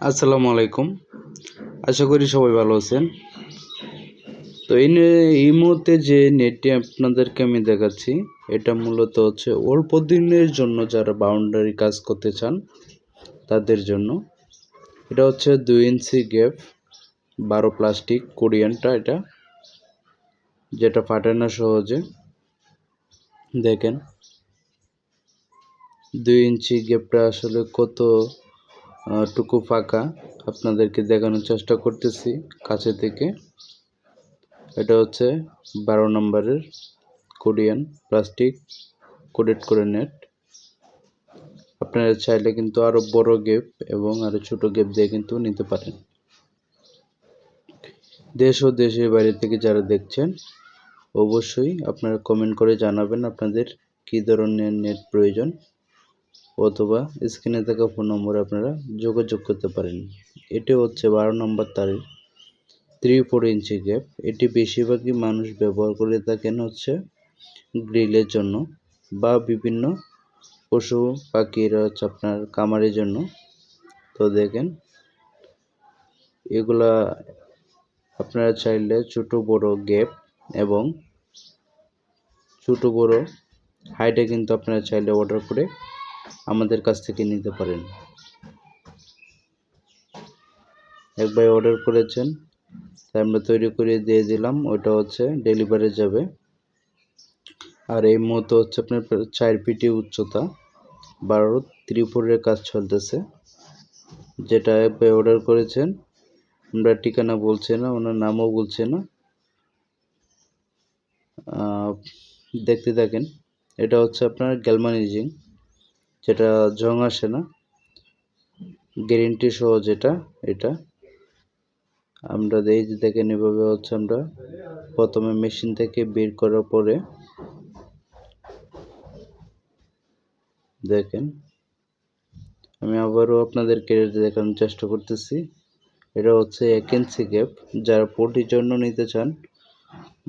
আসসালামু আলাইকুম। আশা করি সবাই ভালো আছেন। তো এই মুহূর্তে যে নেটটি আপনাদেরকে আমি দেখাচ্ছি, এটা মূলত হচ্ছে অল্প দিনের জন্য যারা বাউন্ডারি কাজ করতে চান তাদের জন্য। এটা হচ্ছে 2 ইঞ্চি গ্যাপ 12 প্লাস্টিক কোরিয়ানটা, এটা যেটা ফাটে না সহজে। দেখেন 2 ইঞ্চি গ্যাপটা আসলে কত টুকু ফাঁকা আপনাদেরকে দেখানোর চেষ্টা করতেছি কাছে থেকে। এটা হচ্ছে 12 নম্বরের কোরিয়ান প্লাস্টিক কোটেড করে নেট। আপনারা চাইলে কিন্তু আরও বড় গেপ এবং আরও ছোট গেপ দিয়ে কিন্তু নিতে পারেন। দেশ ও দেশের বাইরে থেকে যারা দেখছেন অবশ্যই আপনারা কমেন্ট করে জানাবেন আপনাদের কী ধরনের নেট প্রয়োজন, অথবা স্ক্রিনে থাকা ফোন নম্বরে আপনারা যোগাযোগ করতে পারেন। এটি হচ্ছে 12 নম্বর তারের 3-4 ইঞ্চি গ্যাপ। এটি বেশিরভাগই মানুষ ব্যবহার করে থাকেন হচ্ছে গ্রিলের জন্য বা বিভিন্ন পশু পাখিরা হচ্ছে আপনার খামারের জন্য। তো দেখেন এগুলা আপনারা চাইলে ছোট বড় গ্যাপ এবং ছোট বড় হাইটে কিন্তু আপনারা চাইলে অর্ডার করে আমাদের কাছ থেকে নিতে পারেন। একবার অর্ডার করেছেন, তাই আমরা তৈরি করে দিয়ে দিলাম, ওটা হচ্ছে ডেলিভারি যাবে। আর এই মুহূর্তে হচ্ছে আপনার 4 ফিট উচ্চতা, 12 ত্রিপুরের কাজ চলতেছে। যেটা একবার অর্ডার করেছেন, আমরা ঠিকানা বলছি না, ওনার নামও বলছি না, দেখতে থাকেন। এটা হচ্ছে আপনার গ্যালভানাইজিং, যেটা জং আসে না, গ্যারেন্টি সহ যেটা, এটা আমরা এই যে দেখেন এভাবে হচ্ছে আমরা প্রথমে মেশিন থেকে বের করার পরে দেখেন, আমি আবারও আপনাদেরকে দেখানোর চেষ্টা করতেছি। এটা হচ্ছে 1 ইঞ্চি গ্যাপ। যারা পোল্ট্রির জন্য নিতে চান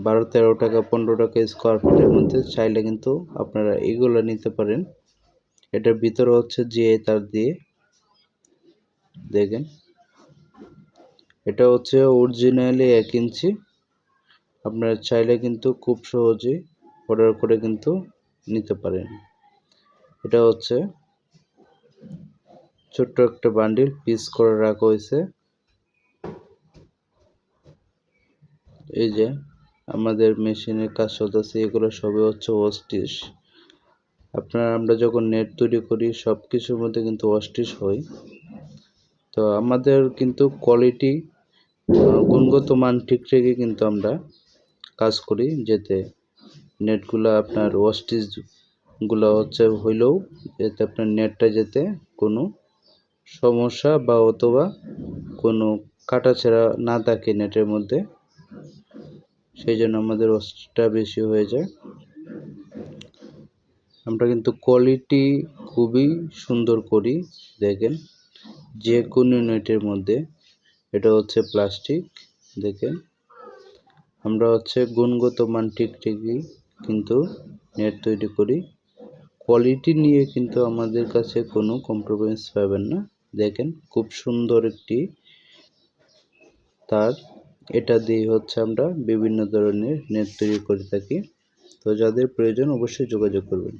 12-13 টাকা 15 টাকা স্কোয়ার ফিটের মধ্যে, চাইলে কিন্তু আপনারা এগুলো নিতে পারেন। এটার ভিতরে হচ্ছে জিআই তার দিয়ে, দেখেন এটা হচ্ছে অরিজিনালি 1 ইঞ্চি। আপনারা চাইলে কিন্তু খুব সহজেই অর্ডার করে কিন্তু নিতে পারেন। এটা হচ্ছে ছোট্ট একটা বান্ডিল পিস করে রাখা হয়েছে। এই যে আমাদের মেশিনের কাজ চলতেছে, এগুলো সবই হচ্ছে ওয়াস্টিশ। আমরা যখন নেট তৈরি করি সব কিছুর মধ্যে কিন্তু ওয়াস্টিশ হয়। তো আমাদের কিন্তু কোয়ালিটি গুণগত মান ঠিক রেখে কিন্তু আমরা কাজ করি, যাতে নেটগুলো আপনার ওয়াস্টিশগুলো হচ্ছে হইলেও যাতে আপনার নেটটা যাতে কোনো সমস্যা বা অথবা কোনো কাটাছেঁড়া না থাকে নেটের মধ্যে, সেই জন্য আমাদের ওয়াস্টিশটা বেশি হয়ে যায়। আমরা কিন্তু কোয়ালিটি খুবই সুন্দর করি, দেখেন যে কোনো নেটের মধ্যে। এটা হচ্ছে প্লাস্টিক, দেখেন আমরা হচ্ছে গুণগত মান ঠিকই কিন্তু নেট তৈরি করি। কোয়ালিটি নিয়ে কিন্তু আমাদের কাছে কোনো কম্প্রোমাইজ পাবেন না। দেখেন খুব সুন্দর একটি তার, এটা দিয়ে হচ্ছে আমরা বিভিন্ন ধরনের নেট তৈরি করে থাকি। তো যাদের প্রয়োজন অবশ্যই যোগাযোগ করবেন।